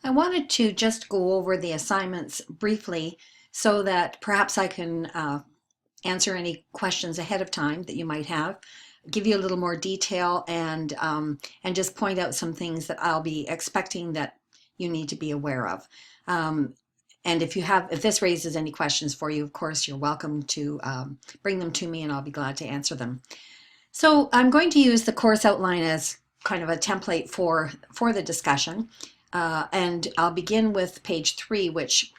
I wanted to just go over the assignments briefly so that perhaps I can answer any questions ahead of time that you might have, give you a little more detail, and just point out some things that I'll be expecting that you need to be aware of. Um, and if this raises any questions for you, of course, you're welcome to bring them to me and I'll be glad to answer them. So I'm going to use the course outline as kind of a template for the discussion. And I'll begin with page 3, which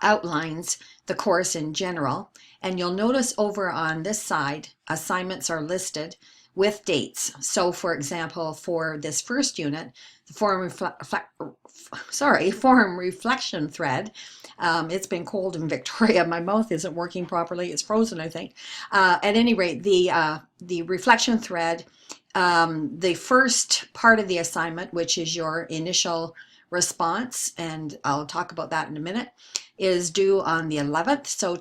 outlines the course in general. And you'll notice over on this side, assignments are listed with dates. So for example, for this first unit, the forum reflection thread, it's been cold in Victoria. My mouth isn't working properly. It's frozen, I think. At any rate, the reflection thread, the first part of the assignment, which is your initial response, and I'll talk about that in a minute, is due on the 11th. So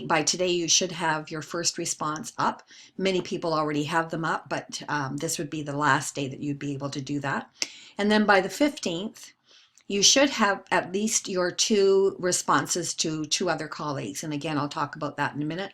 by today, you should have your first response up. Many people already have them up, but this would be the last day that you'd be able to do that. And then by the 15th, you should have at least your 2 responses to 2 other colleagues. And again, I'll talk about that in a minute.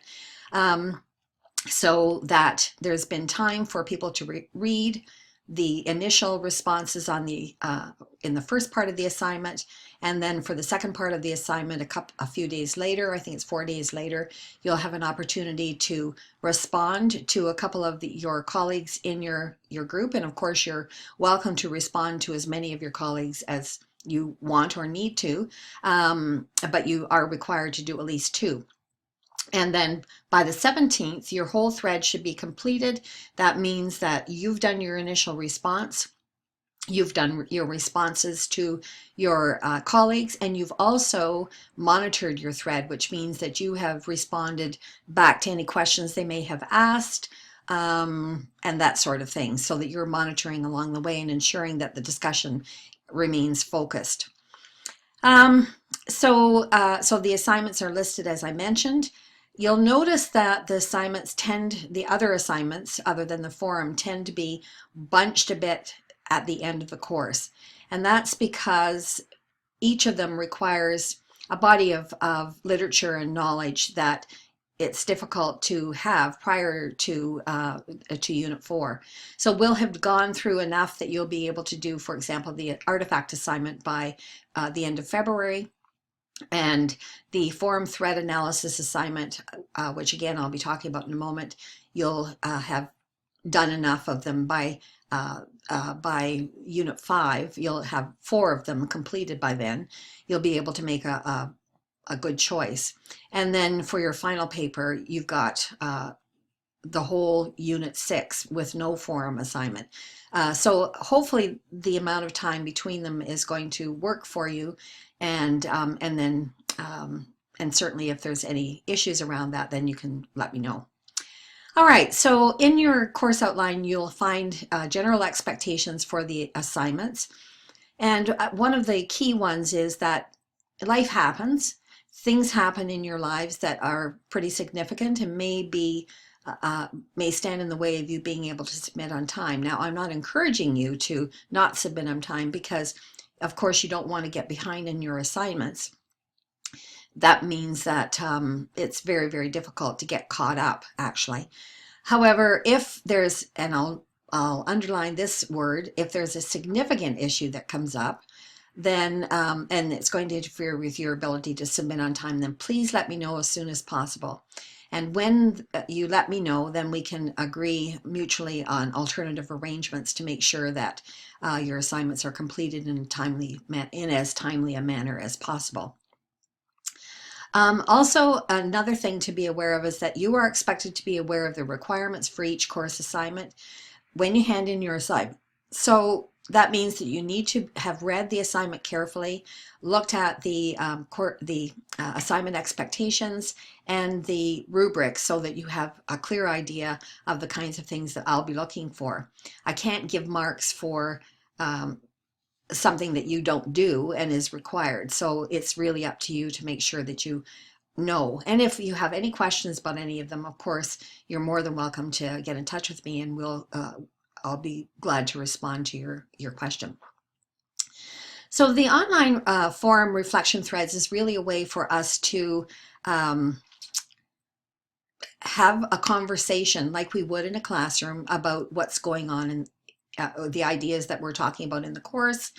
So that there's been time for people to read the initial responses on in the first part of the assignment, and then for the second part of the assignment, a few days later, I think it's 4 days later, you'll have an opportunity to respond to a couple of your colleagues in your group, and of course you're welcome to respond to as many of your colleagues as you want or need to, but you are required to do at least 2. And then by the 17th, your whole thread should be completed. That means that you've done your initial response, you've done your responses to your colleagues, and you've also monitored your thread, which means that you have responded back to any questions they may have asked, and that sort of thing, so that you're monitoring along the way and ensuring that the discussion remains focused. So the assignments are listed as I mentioned. You'll notice that the other assignments, other than the forum, tend to be bunched a bit at the end of the course. And that's because each of them requires a body of literature and knowledge that it's difficult to have prior to Unit 4. So we'll have gone through enough that you'll be able to do, for example, the artifact assignment by the end of February. And the forum thread analysis assignment, which again I'll be talking about in a moment, you'll have done enough of them by Unit 5. You'll have 4 of them completed by then. You'll be able to make a good choice. And then for your final paper, you've got the whole Unit 6 with no forum assignment. So hopefully the amount of time between them is going to work for you, and certainly if there's any issues around that, then you can let me know. All right, so in your course outline, you'll find general expectations for the assignments. And one of the key ones is that life happens. Things happen in your lives that are pretty significant and may stand in the way of you being able to submit on time. Now, I'm not encouraging you to not submit on time because, of course, you don't want to get behind in your assignments. That means that it's very, very difficult to get caught up, actually. However, if there's, and I'll underline this word, if there's a significant issue that comes up, then, and it's going to interfere with your ability to submit on time, then please let me know as soon as possible. And when you let me know, then we can agree mutually on alternative arrangements to make sure that your assignments are completed in as timely a manner as possible. Also, another thing to be aware of is that you are expected to be aware of the requirements for each course assignment when you hand in your assignment. So that means that you need to have read the assignment carefully, looked at the assignment expectations and the rubric so that you have a clear idea of the kinds of things that I'll be looking for. I can't give marks for something that you don't do and is required. So it's really up to you to make sure that you know. And if you have any questions about any of them, of course, you're more than welcome to get in touch with me, and I'll be glad to respond to your question. So the online forum reflection threads is really a way for us to um, have a conversation like we would in a classroom about what's going on in the ideas that we're talking about in the course,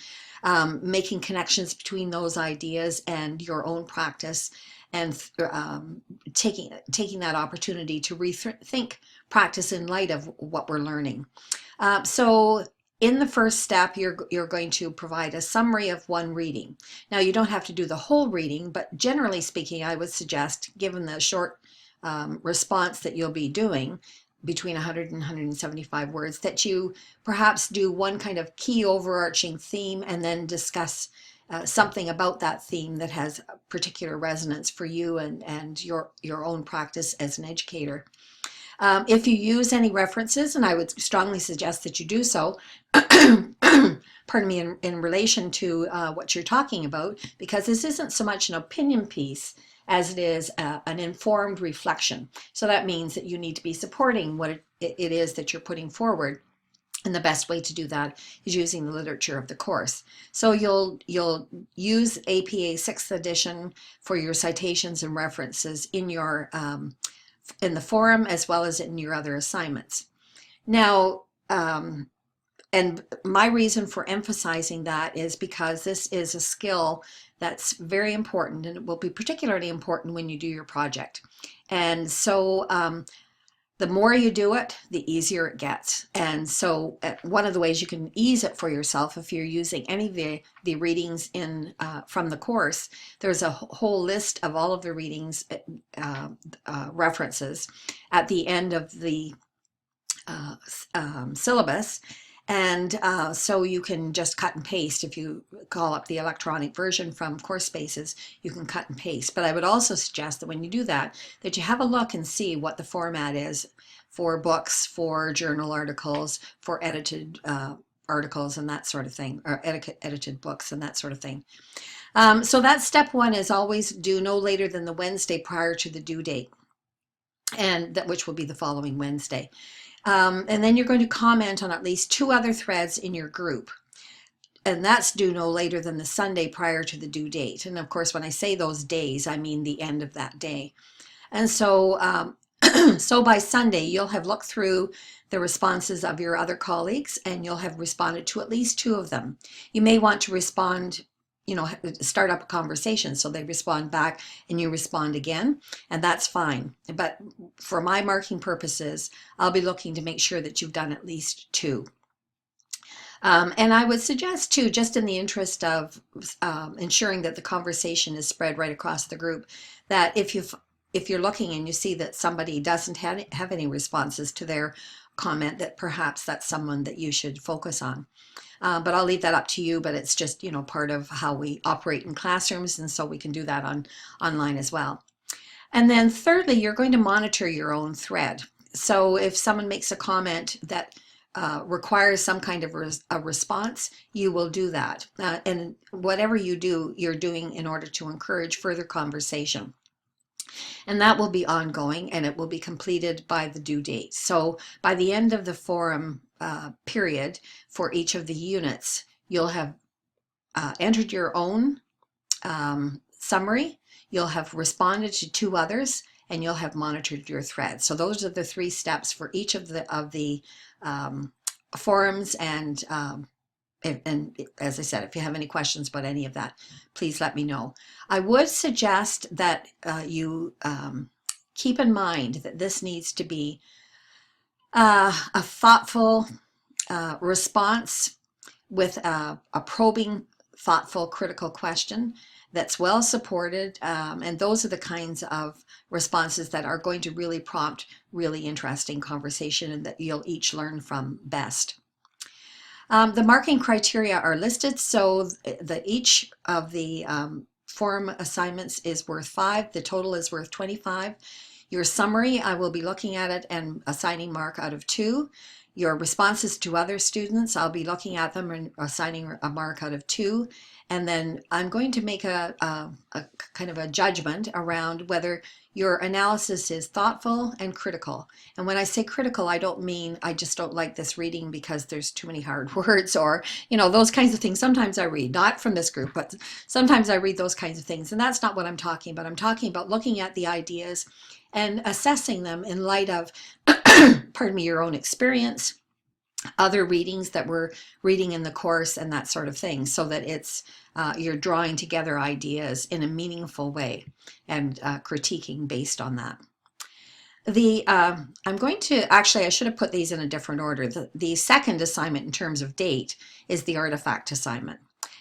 making connections between those ideas and your own practice, and taking that opportunity to rethink practice in light of what we're learning. So in the first step, you're going to provide a summary of one reading. Now, you don't have to do the whole reading, but generally speaking, I would suggest, given the short response that you'll be doing, between 100 and 175 words, that you perhaps do one kind of key overarching theme and then discuss something about that theme that has a particular resonance for you and your own practice as an educator. If you use any references, and I would strongly suggest that you do so, pardon me, in relation to what you're talking about, because this isn't so much an opinion piece as it is an informed reflection. So that means that you need to be supporting what it is that you're putting forward. And the best way to do that is using the literature of the course. So you'll use APA 6th edition for your citations and references in your in the forum as well as in your other assignments. Now, and my reason for emphasizing that is because this is a skill that's very important, and it will be particularly important when you do your project. And so the more you do it, the easier it gets. And so one of the ways you can ease it for yourself, if you're using any of the readings in from the course, there's a whole list of all of the readings references at the end of the syllabus. And so you can just cut and paste. If you call up the electronic version from Course Spaces, you can cut and paste. But I would also suggest that when you do that, that you have a look and see what the format is for books, for journal articles, for edited articles and that sort of thing, or edited books and that sort of thing. So that step one is always due no later than the Wednesday prior to the due date, and that which will be the following Wednesday. And then you're going to comment on at least 2 other threads in your group. And that's due no later than the Sunday prior to the due date. And of course, when I say those days, I mean the end of that day. And so, so by Sunday, you'll have looked through the responses of your other colleagues and you'll have responded to at least 2 of them. You may want to respond, start up a conversation. So they respond back and you respond again, and that's fine. But for my marking purposes, I'll be looking to make sure that you've done at least 2. And I would suggest too, just in the interest of ensuring that the conversation is spread right across the group, that if you're looking and you see that somebody doesn't have any responses to their comment, that perhaps that's someone that you should focus on. But I'll leave that up to you, but it's just, part of how we operate in classrooms, and so we can do that online as well. And then thirdly, you're going to monitor your own thread. So if someone makes a comment that requires some kind of a response, you will do that. And whatever you do, you're doing in order to encourage further conversation. And that will be ongoing, and it will be completed by the due date. So by the end of the forum period for each of the units, you'll have entered your own summary, you'll have responded to 2 others, and you'll have monitored your thread. So those are the 3 steps for each of the forums. And as I said, if you have any questions about any of that, please let me know. I would suggest that you keep in mind that this needs to be a thoughtful response with a probing, thoughtful, critical question that's well supported. And those are the kinds of responses that are going to really prompt really interesting conversation and that you'll each learn from best. The marking criteria are listed, so each of the forum assignments is worth 5. The total is worth 25. Your summary, I will be looking at it and assigning mark out of 2. Your responses to other students, I'll be looking at them and assigning a mark out of 2. And then I'm going to make a kind of a judgment around whether your analysis is thoughtful and critical. And when I say critical, I don't mean I just don't like this reading because there's too many hard words or, those kinds of things. Sometimes I read, not from this group, but sometimes I read those kinds of things. And that's not what I'm talking about. I'm talking about looking at the ideas and assessing them in light of, pardon me, your own experience, other readings that we're reading in the course, and that sort of thing, so that it's you're drawing together ideas in a meaningful way and critiquing based on that. I'm going to, actually I should have put these in a different order. The second assignment in terms of date is the artifact assignment.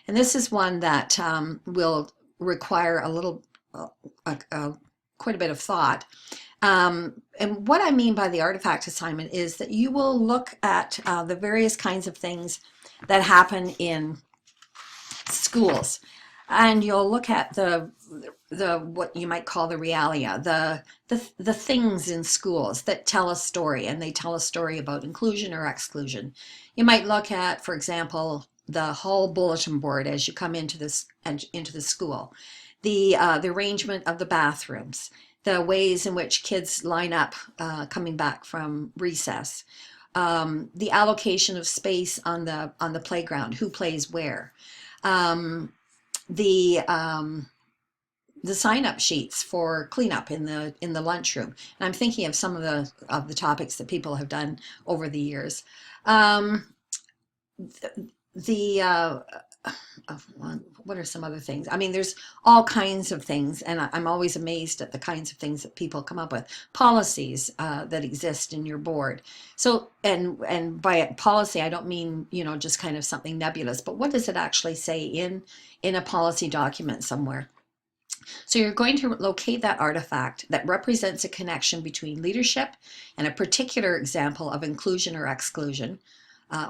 And this is one that will require a little, quite a bit of thought. And what I mean by the artifact assignment is that you will look at the various kinds of things that happen in schools, and you'll look at the what you might call the realia, the things in schools that tell a story, and they tell a story about inclusion or exclusion. You might look at, for example, the hall bulletin board as you come into the school, the arrangement of the bathrooms, the ways in which kids line up coming back from recess, the allocation of space on the playground, who plays where, the sign-up sheets for cleanup in the lunchroom. And I'm thinking of some of the topics that people have done over the years. What are some other things? I mean, there's all kinds of things, and I'm always amazed at the kinds of things that people come up with. Policies that exist in your board. So, and by policy, I don't mean, just kind of something nebulous, but what does it actually say in a policy document somewhere? So you're going to locate that artifact that represents a connection between leadership and a particular example of inclusion or exclusion,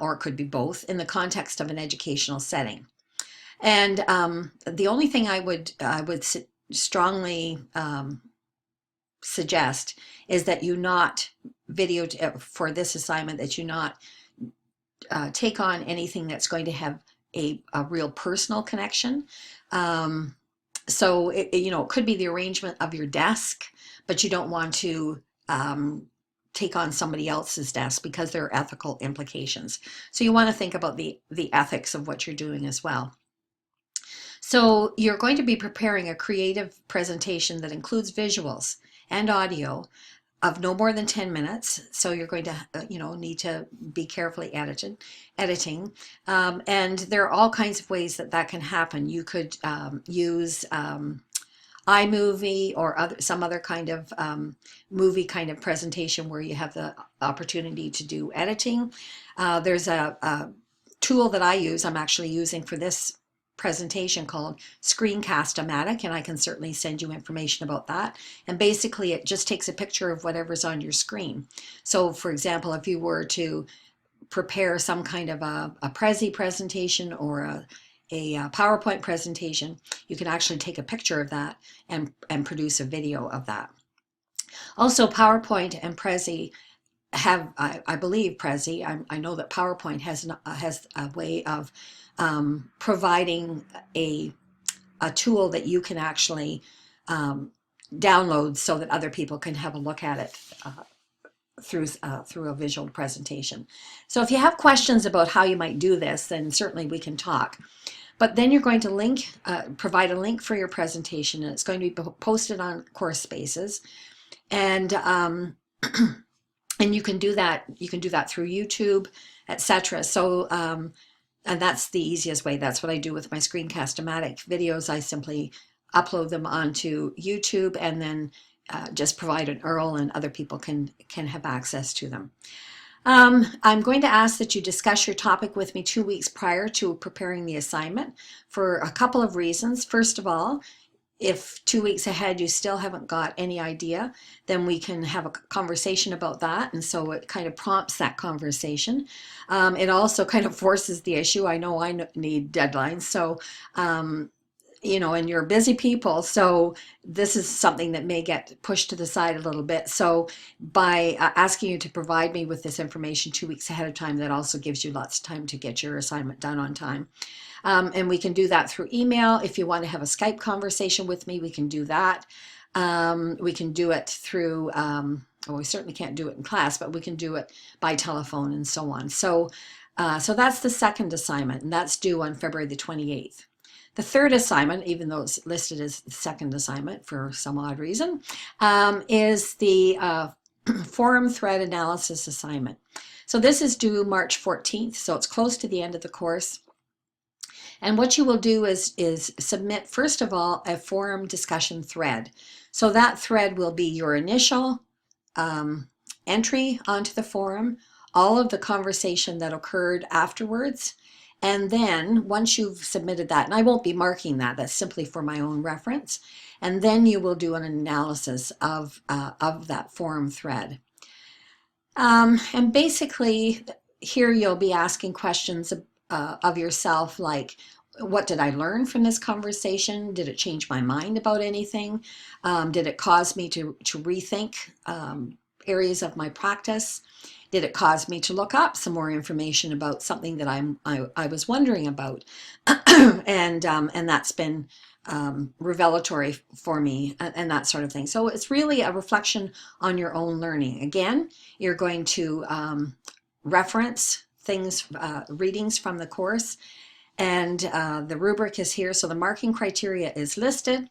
or it could be both, in the context of an educational setting. And the only thing I would strongly suggest is that you not for this assignment, that you not take on anything that's going to have a real personal connection. So it could be the arrangement of your desk, but you don't want to take on somebody else's desk because there are ethical implications. So you want to think about the ethics of what you're doing as well. So you're going to be preparing a creative presentation that includes visuals and audio of no more than 10 minutes. So you're going to, need to be carefully editing. And there are all kinds of ways that can happen. You could use iMovie or some other kind of movie kind of presentation where you have the opportunity to do editing. There's a tool that I'm actually using for this presentation called Screencast-O-Matic, and I can certainly send you information about that. And basically it just takes a picture of whatever's on your screen. So for example, if you were to prepare some kind of a Prezi presentation or a PowerPoint presentation, you can actually take a picture of that and produce a video of that. Also, PowerPoint and Prezi have, I believe Prezi, I know that PowerPoint has a way of providing a tool that you can actually download so that other people can have a look at it through a visual presentation. So if you have questions about how you might do this, then certainly we can talk. But then you're going to provide a link for your presentation, and it's going to be posted on Course Spaces, and and you can do that. You can do that through YouTube, etc. So and that's the easiest way. That's what I do with my Screencast-O-Matic videos. I simply upload them onto YouTube and then just provide an URL, and other people can have access to them. I'm going to ask that you discuss your topic with me 2 weeks prior to preparing the assignment for a couple of reasons. First of all, if 2 weeks ahead you still haven't got any idea, then we can have a conversation about that, and so it kind of prompts that conversation. It also kind of forces the issue. I know I need deadlines, so and you're busy people, so this is something that may get pushed to the side a little bit. So by asking you to provide me with this information 2 weeks ahead of time, that also gives you lots of time to get your assignment done on time. And we can do that through email. If you want to have a Skype conversation with me, we can do that. We can do it through, well, we certainly can't do it in class, but we can do it by telephone and so on. So that's the second assignment, and that's due on February the 28th. The third assignment, even though it's listed as the second assignment for some odd reason, is the forum thread analysis assignment. So this is due March 14th, so it's close to the end of the course. And what you will do is submit, first of all, a forum discussion thread. So that thread will be your initial entry onto the forum, all of the conversation that occurred afterwards, and then once you've submitted that, and I won't be marking that, that's simply for my own reference, and then you will do an analysis of that forum thread. And basically, here you'll be asking questions of yourself like, what did I learn from this conversation? Did it change my mind about anything? Did it cause me to rethink areas of my practice? Did it cause me to look up some more information about something that I was wondering about? and that's been revelatory for me, and that sort of thing. So it's really a reflection on your own learning. Again, you're going to reference things, readings from the course, and the rubric is here. So the marking criteria is listed.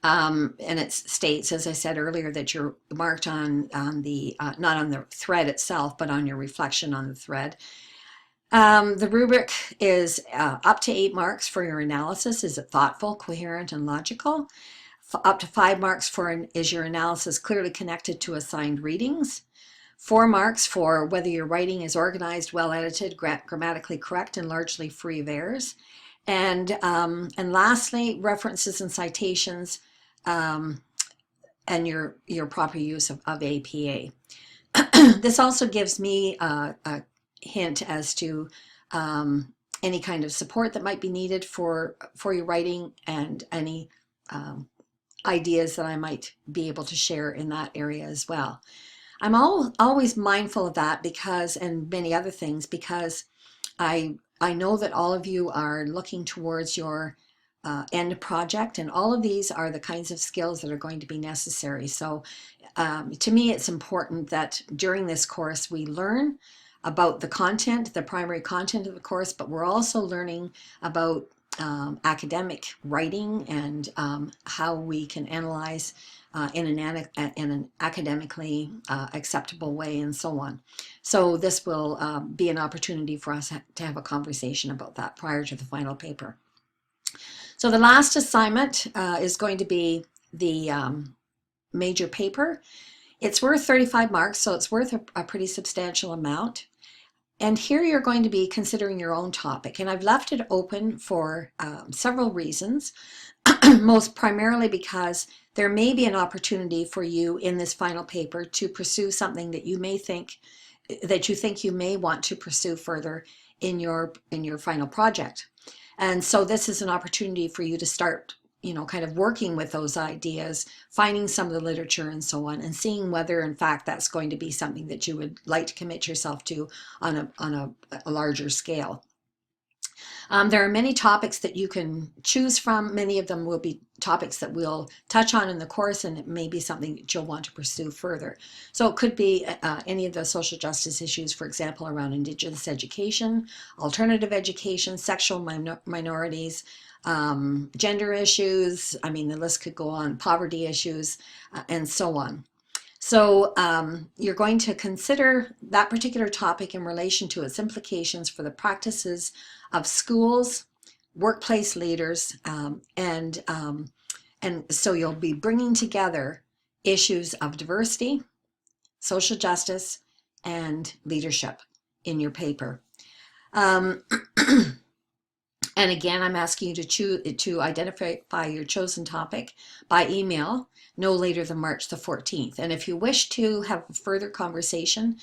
And it states, as I said earlier, that you're marked on the, not on the thread itself, but on your reflection on the thread. The rubric is up to 8 marks for your analysis. Is it thoughtful, coherent, and logical? Up to 5 marks for is your analysis clearly connected to assigned readings? 4 marks for whether your writing is organized, well edited, grammatically correct, and largely free of errors. And lastly, references and citations, and your proper use of APA. This also gives me a hint as to any kind of support that might be needed for your writing, and any ideas that I might be able to share in that area as well. I'm always mindful of that because, and many other things, because I know that all of you are looking towards your end project, and all of these are the kinds of skills that are going to be necessary. So to me, it's important that during this course we learn about the content, the primary content of the course, but we're also learning about academic writing and how we can analyze in an academically acceptable way, and so on. So this will be an opportunity for us to have a conversation about that prior to the final paper. So the last assignment is going to be the major paper. It's worth 35 marks, so it's worth a pretty substantial amount. And here you're going to be considering your own topic, and I've left it open for several reasons. Most primarily because there may be an opportunity for you in this final paper to pursue something that you think you may want to pursue further in your final project. And so this is an opportunity for you to start, kind of working with those ideas, finding some of the literature and so on, and seeing whether in fact that's going to be something that you would like to commit yourself to on a larger scale. There are many topics that you can choose from. Many of them will be topics that we'll touch on in the course, and it may be something that you'll want to pursue further. So it could be any of the social justice issues, for example, around Indigenous education, alternative education, sexual minorities, gender issues. I mean, the list could go on, poverty issues, and so on. So you're going to consider that particular topic in relation to its implications for the practices of schools, workplace leaders, and so you'll be bringing together issues of diversity, social justice, and leadership in your paper. And again, I'm asking you to identify your chosen topic by email no later than March the 14th. And if you wish to have a further conversation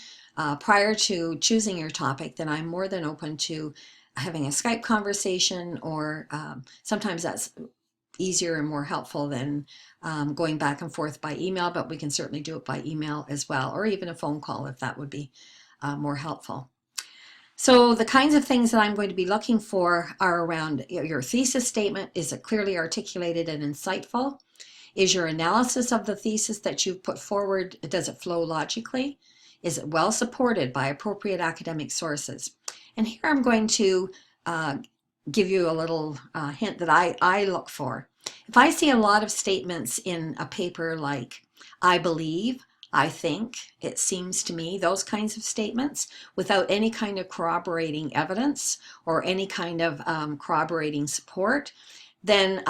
prior to choosing your topic, then I'm more than open to having a Skype conversation, or sometimes that's easier and more helpful than going back and forth by email, but we can certainly do it by email as well, or even a phone call if that would be more helpful. So the kinds of things that I'm going to be looking for are around your thesis statement. Is it clearly articulated and insightful? Is your analysis of the thesis that you've put forward, does it flow logically? Is it well supported by appropriate academic sources? And here I'm going to give you a little hint that I look for. If I see a lot of statements in a paper like, I believe, I think, it seems to me, those kinds of statements, without any kind of corroborating evidence or any kind of corroborating support, then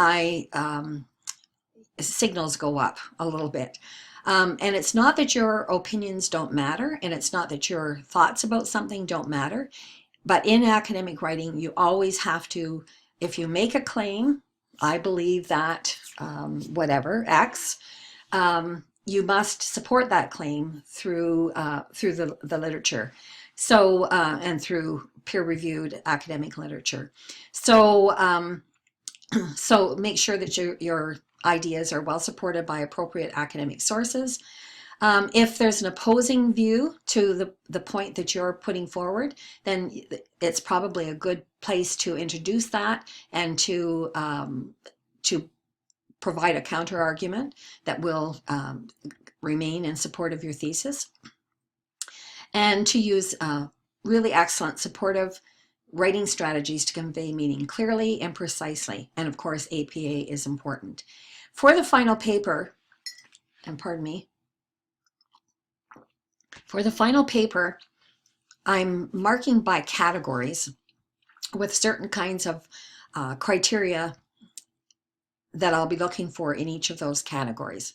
signals go up a little bit. And it's not that your opinions don't matter, and it's not that your thoughts about something don't matter, but in academic writing, you always have to, if you make a claim, I believe that whatever, X, you must support that claim through the literature, so and through peer-reviewed academic literature. So so make sure that your ideas are well supported by appropriate academic sources. If there's an opposing view to the point that you're putting forward, then it's probably a good place to introduce that and to provide a counter argument that will remain in support of your thesis, and to use really excellent supportive writing strategies to convey meaning clearly and precisely. And of course, APA is important. For the final paper, and pardon me, for the final paper, I'm marking by categories with certain kinds of criteria that I'll be looking for in each of those categories.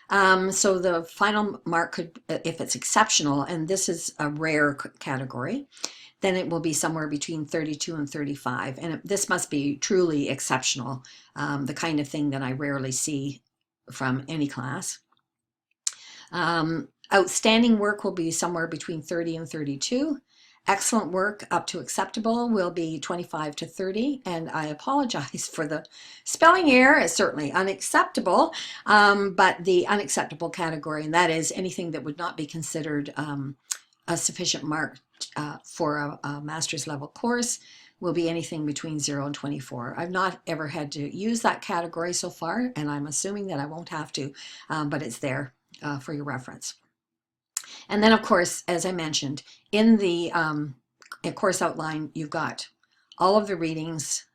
So the final mark could, if it's exceptional, and this is a rare category, then it will be somewhere between 32 and 35. And this must be truly exceptional, the kind of thing that I rarely see from any class. Outstanding work will be somewhere between 30 and 32. Excellent work up to acceptable will be 25 to 30, and I apologize for the spelling error. It's certainly unacceptable, but the unacceptable category, and that is anything that would not be considered a sufficient mark for a master's level course, will be anything between 0 and 24. I've not ever had to use that category so far, and I'm assuming that I won't have to, but it's there for your reference. And then, of course, as I mentioned, in the course outline, you've got all of the readings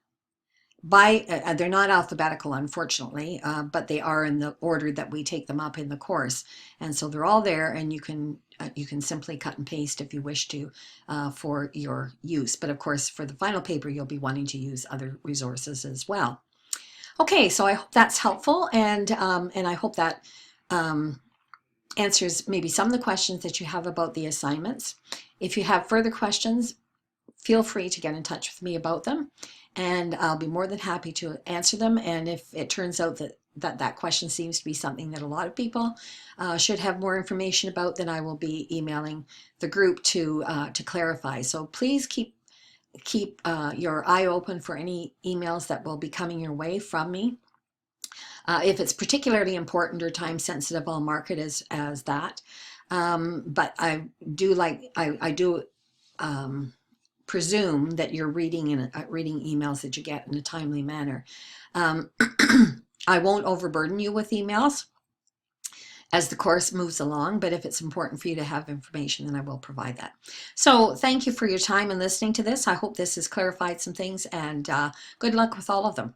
by, they're not alphabetical, unfortunately, but they are in the order that we take them up in the course. And so they're all there, and you can simply cut and paste if you wish to for your use. But of course, for the final paper, you'll be wanting to use other resources as well. Okay, so I hope that's helpful, and I hope that answers maybe some of the questions that you have about the assignments. If you have further questions, feel free to get in touch with me about them, and I'll be more than happy to answer them. And if it turns out that question seems to be something that a lot of people should have more information about, then I will be emailing the group to clarify. So please keep your eye open for any emails that will be coming your way from me. If it's particularly important or time sensitive, I'll mark it as that. But I do presume that you're reading emails that you get in a timely manner. I won't overburden you with emails as the course moves along, but if it's important for you to have information, then I will provide that. So thank you for your time and listening to this. I hope this has clarified some things, and good luck with all of them.